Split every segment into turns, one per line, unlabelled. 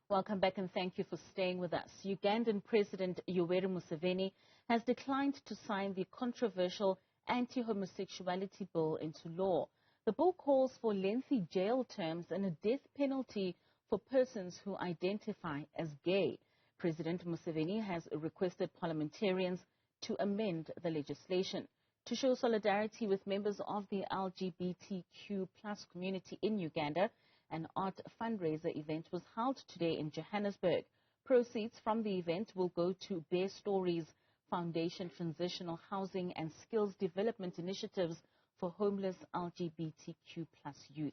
Welcome back and thank you for staying with us. Ugandan President Yoweri Museveni has declined to sign the controversial anti-homosexuality bill into law. The bill calls for lengthy jail terms and a death penalty for persons who identify as gay. President Museveni has requested parliamentarians to amend the legislation. To show solidarity with members of the LGBTQ plus community in Uganda, an art fundraiser event was held today in Johannesburg. Proceeds from the event will go to Bear Stories Foundation Transitional Housing and Skills Development Initiatives for homeless LGBTQ plus youth.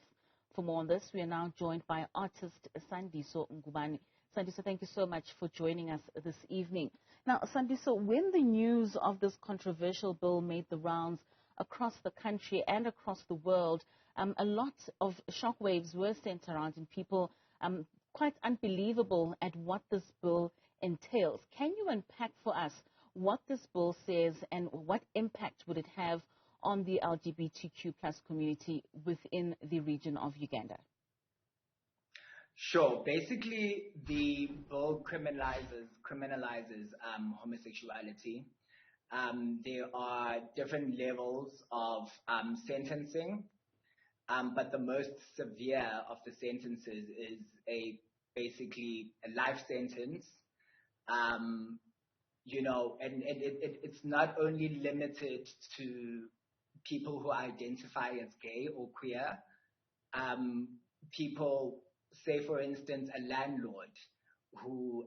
For more on this, we are now joined by artist Sandiso Ngubane. Sandiso, thank you so much for joining us this evening. Now, Sandiso, when the news of this controversial bill made the rounds across the country and across the world, a lot of shockwaves were sent around and people quite unbelievable at what this bill entails. Can you unpack for us what this bill says and what impact would it have on the LGBTQ plus community within the region of Uganda?
Sure. Basically, the bill criminalizes homosexuality. There are different levels of sentencing, but the most severe of the sentences is basically a life sentence. And it's not only limited to people who identify as gay or queer. People, say for instance, a landlord who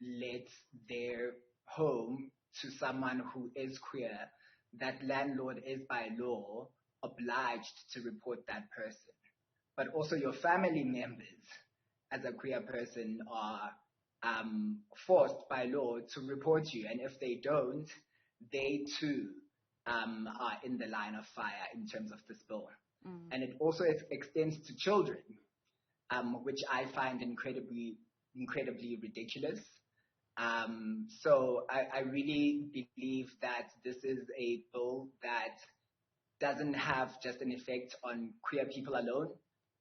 lets their home to someone who is queer, that landlord is by law obliged to report that person. But also your family members as a queer person are forced by law to report you. And if they don't, they too are in the line of fire in terms of this bill. And it also extends to children, which I find incredibly ridiculous. So I really believe that this is a bill that doesn't have just an effect on queer people alone,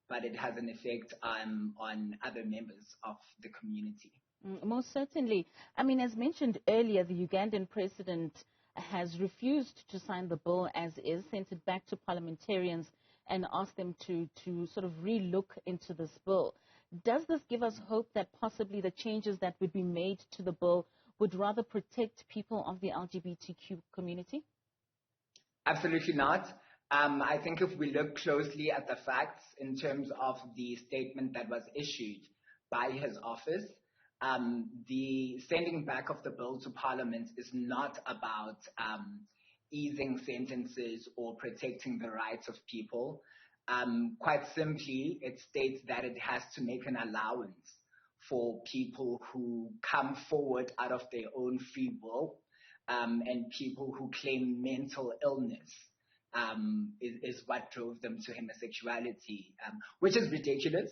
but it has an effect on other members of the community.
Most certainly. I mean, as mentioned earlier, the Ugandan president has refused to sign the bill as is, sent it back to parliamentarians and asked them to sort of re-look into this bill. Does this give us hope that possibly the changes that would be made to the bill would rather protect people of the LGBTQ community?
Absolutely not. I think if we look closely at the facts in terms of the statement that was issued by his office, the sending back of the bill to Parliament is not about easing sentences or protecting the rights of people. Quite simply, it states that it has to make an allowance for people who come forward out of their own free will, and people who claim mental illness is what drove them to homosexuality, which is ridiculous.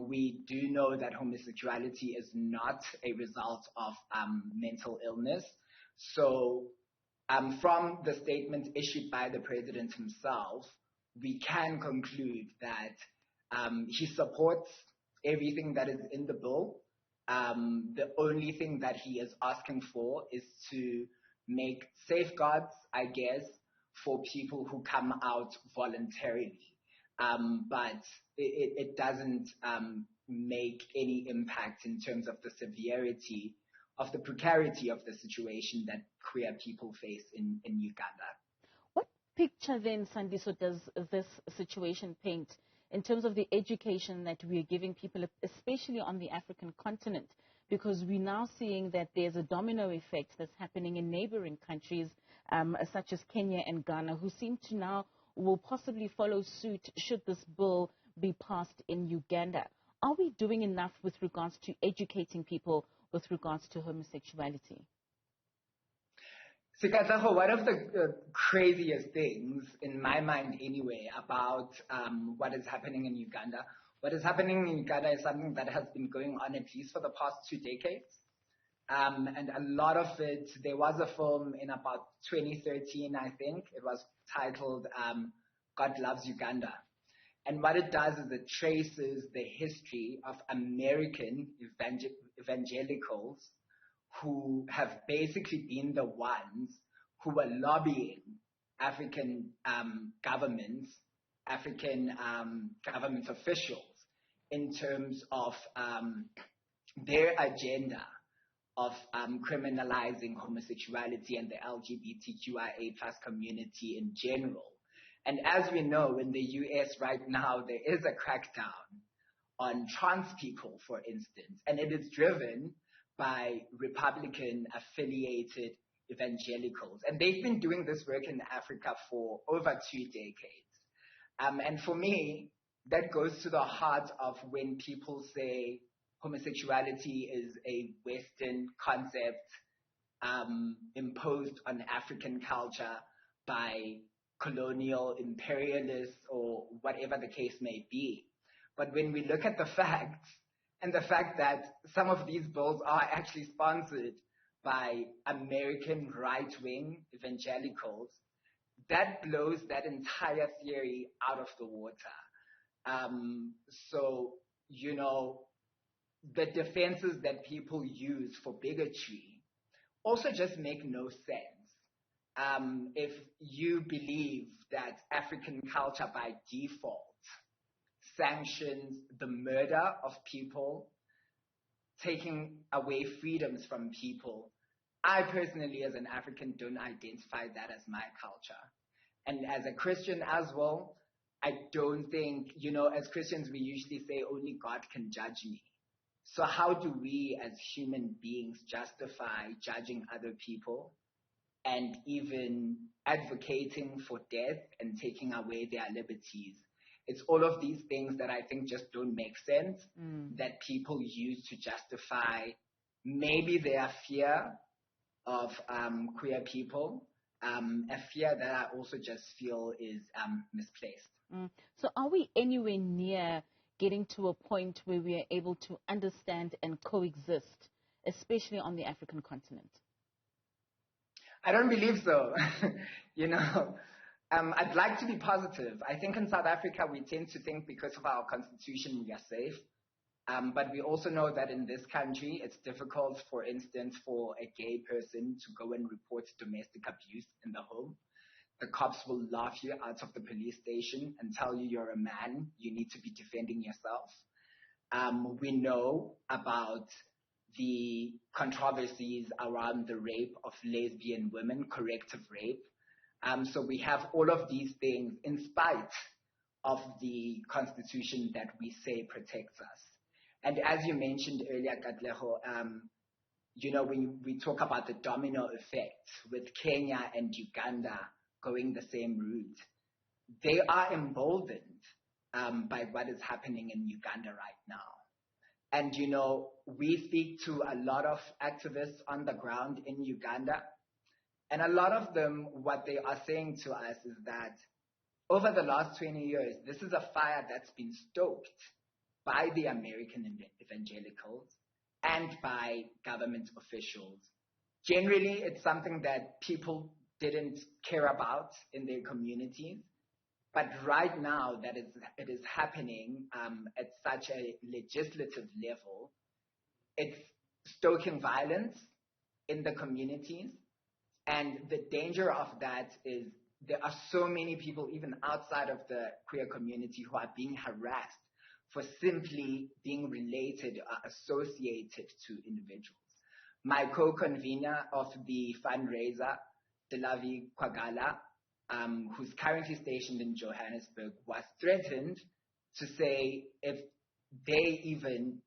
We do know that homosexuality is not a result of mental illness. So from the statement issued by the president himself, we can conclude that he supports everything that is in the bill. The only thing that he is asking for is to make safeguards, I guess, for people who come out voluntarily. But it doesn't make any impact in terms of the severity of the precarity of the situation that queer people face in Uganda.
What picture then, Sandiso, does this situation paint in terms of the education that we are giving people, especially on the African continent? Because we're now seeing that there's a domino effect that's happening in neighboring countries such as Kenya and Ghana, who seem to now will possibly follow suit should this bill be passed in Uganda. Are we doing enough with regards to educating people with regards to homosexuality?
Sikataho, one of the craziest things, in my mind anyway, about what is happening in Uganda, is something that has been going on at least for the past 2 decades. And a lot of it, there was a film in about 2013, I think. It was titled God Loves Uganda. And what it does is it traces the history of American evangelicals who have basically been the ones who were lobbying African governments, African government officials in terms of their agenda of criminalizing homosexuality and the LGBTQIA plus community in general. And as we know, in the US right now, there is a crackdown on trans people, for instance, and it is driven by Republican-affiliated evangelicals. And they've been doing this work in Africa for over 2 decades. And for me, that goes to the heart of when people say homosexuality is a Western concept imposed on African culture by colonial imperialists or whatever the case may be. But when we look at the facts, and the fact that some of these bills are actually sponsored by American right-wing evangelicals, that blows that entire theory out of the water. So, you know, the defenses that people use for bigotry also just make no sense. If you believe that African culture by default sanctions the murder of people, taking away freedoms from people, I personally, as an African, don't identify that as my culture. And as a Christian as well, I don't think, you know, as Christians, we usually say only God can judge me. So how do we as human beings justify judging other people and even advocating for death and taking away their liberties? It's all of these things that I think just don't make sense, that people use to justify maybe their fear of queer people, a fear that I also just feel is misplaced.
So are we anywhere near getting to a point where we are able to understand and coexist, especially on the African continent?
I don't believe so. You know, I'd like to be positive. I think in South Africa, we tend to think because of our constitution, we are safe. But we also know that in this country, it's difficult, for instance, for a gay person to go and report domestic abuse in the home. The cops will laugh you out of the police station and tell you you're a man, you need to be defending yourself. We know about the controversies around the rape of lesbian women, corrective rape. So we have all of these things in spite of the constitution that we say protects us. And as you mentioned earlier, Katleho, you know, when we talk about the domino effect with Kenya and Uganda going the same route, they are emboldened by what is happening in Uganda right now. And, you know, we speak to a lot of activists on the ground in Uganda, and a lot of them, what they are saying to us is that over the last 20 years, this is a fire that's been stoked by the American evangelicals and by government officials. Generally, it's something that people didn't care about in their communities. But right now that it is happening at such a legislative level, it's stoking violence in the communities. And the danger of that is there are so many people, even outside of the queer community, who are being harassed for simply being related or associated to individuals. My co-convener of the fundraiser, Delavi Kwagala, who's currently stationed in Johannesburg, was threatened to say if they even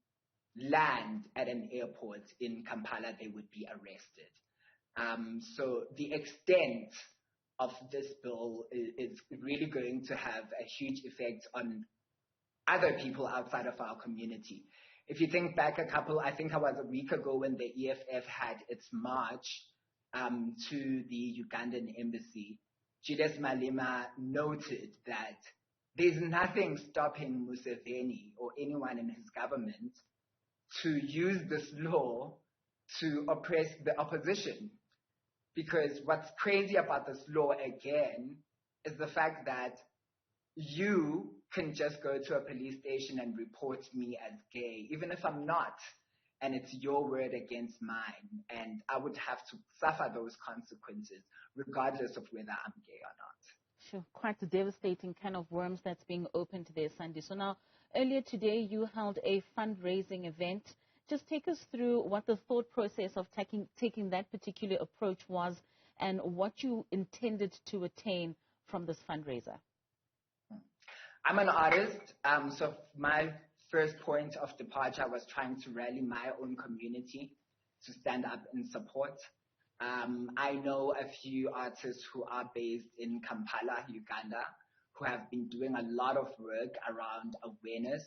land at an airport in Kampala, they would be arrested. So the extent of this bill is really going to have a huge effect on other people outside of our community. If you think back I think it was a week ago when the EFF had its march to the Ugandan embassy, Julius Malema noted that there's nothing stopping Museveni or anyone in his government to use this law to oppress the opposition. Because what's crazy about this law, again, is the fact that you can just go to a police station and report me as gay, even if I'm not, and it's your word against mine, and I would have to suffer those consequences regardless of whether I'm gay or not.
Sure, quite a devastating can of worms that's being opened there, Sandy. So now, earlier today, you held a fundraising event. Just take us through what the thought process of taking that particular approach was and what you intended to attain from this fundraiser.
I'm an artist, so my first point of departure was trying to rally my own community to stand up in support. I know a few artists who are based in Kampala, Uganda, who have been doing a lot of work around awareness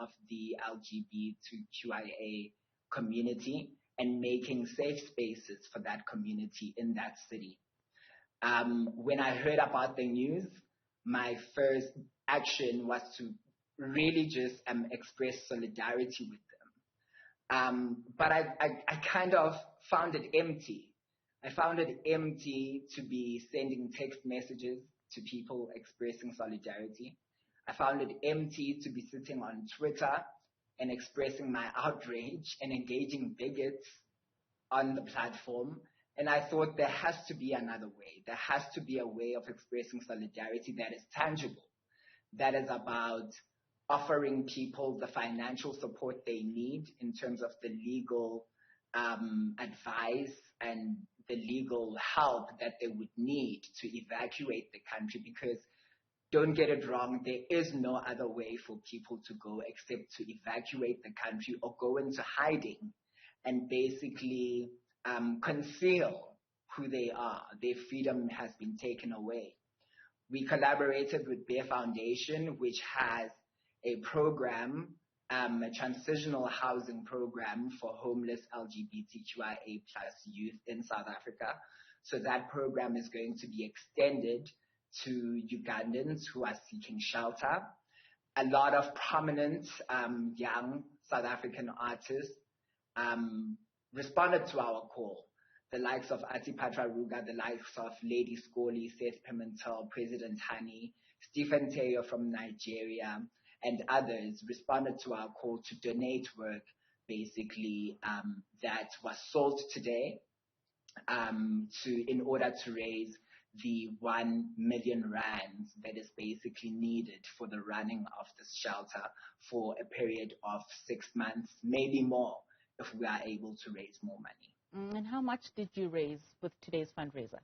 of the LGBTQIA community and making safe spaces for that community in that city. When I heard about the news, my first action was to really just express solidarity with them. But I kind of found it empty. I found it empty to be sending text messages to people expressing solidarity. I found it empty to be sitting on Twitter and expressing my outrage and engaging bigots on the platform. And I thought there has to be another way. There has to be a way of expressing solidarity that is tangible, that is about offering people the financial support they need in terms of the legal advice and the legal help that they would need to evacuate the country, because don't get it wrong, there is no other way for people to go except to evacuate the country or go into hiding and basically conceal who they are. Their freedom has been taken away. We collaborated with Bear Foundation, which has a program, a transitional housing program for homeless LGBTQIA+ youth in South Africa. So that program is going to be extended to Ugandans who are seeking shelter. A lot of prominent young South African artists responded to our call. The likes of Atipatra Ruga, the likes of Lady Scully, Seth Pimentel, President Hani, Stephen Teo from Nigeria, and others responded to our call to donate work, basically, that was sold today in order to raise the 1 million rands that is basically needed for the running of this shelter for a period of 6 months, maybe more, if we are able to raise more money.
And how much did you raise with today's fundraiser?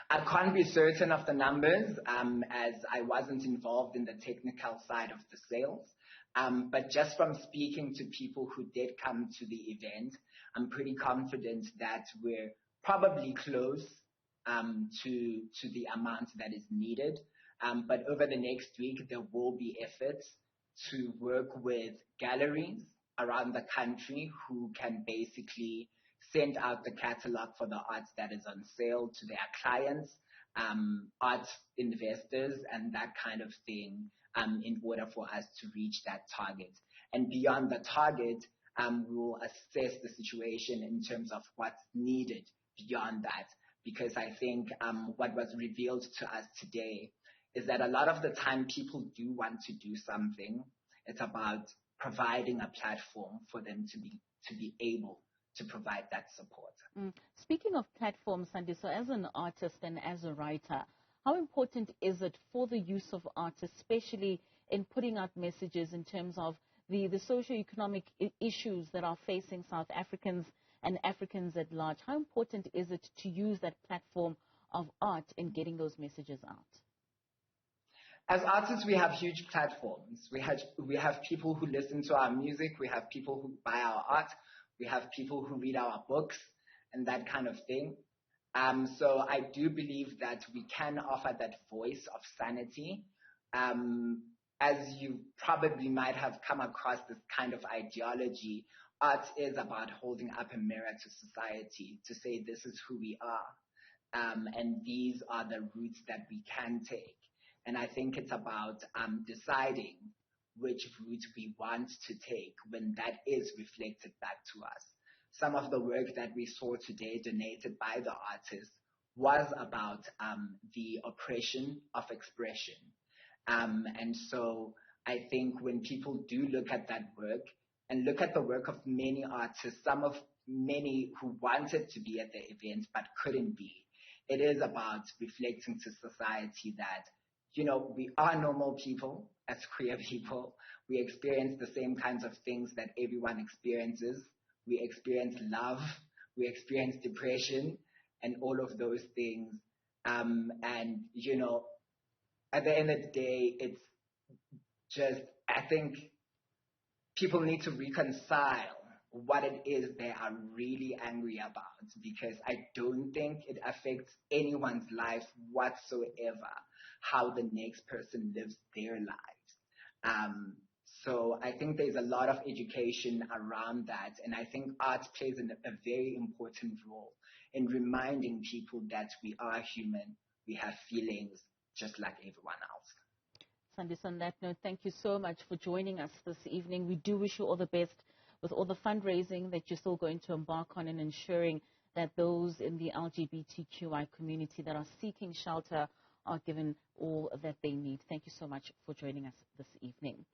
I can't be certain of the numbers as I wasn't involved in the technical side of the sales. But just from speaking to people who did come to the event, I'm pretty confident that we're probably close to the amount that is needed. But over the next week, there will be efforts to work with galleries around the country who can basically send out the catalog for the art that is on sale to their clients, art investors, and that kind of thing, in order for us to reach that target. And beyond the target, we will assess the situation in terms of what's needed beyond that. Because I think what was revealed to us today is that a lot of the time people do want to do something. It's about providing a platform for them to be able to provide that support.
Speaking of platforms, Sandiso, as an artist and as a writer, how important is it for the use of art, especially in putting out messages in terms of the socio-economic issues that are facing South Africans and Africans at large? How important is it to use that platform of art in getting those messages out?
As artists, we have huge platforms. We have people who listen to our music. We have people who buy our art. We have people who read our books and that kind of thing. So I do believe that we can offer that voice of sanity. As you probably might have come across this kind of ideology, art is about holding up a mirror to society to say this is who we are. And these are the routes that we can take. And I think it's about deciding which route we want to take when that is reflected back to us. Some of the work that we saw today donated by the artists was about the oppression of expression. And so I think when people do look at that work and look at the work of many artists, many who wanted to be at the event but couldn't be, it is about reflecting to society that, we are normal people as queer people. We experience the same kinds of things that everyone experiences. We experience love, we experience depression, and all of those things. And, at the end of the day, it's just, I think people need to reconcile what it is they are really angry about, because I don't think it affects anyone's life whatsoever how the next person lives their lives. So I think there's a lot of education around that, and I think art plays a very important role in reminding people that we are human, we have feelings just like everyone else.
Sandiso, on that note, thank you so much for joining us this evening. We do wish you all the best with all the fundraising that you're still going to embark on, and ensuring that those in the LGBTQI community that are seeking shelter are given all that they need. Thank you so much for joining us this evening.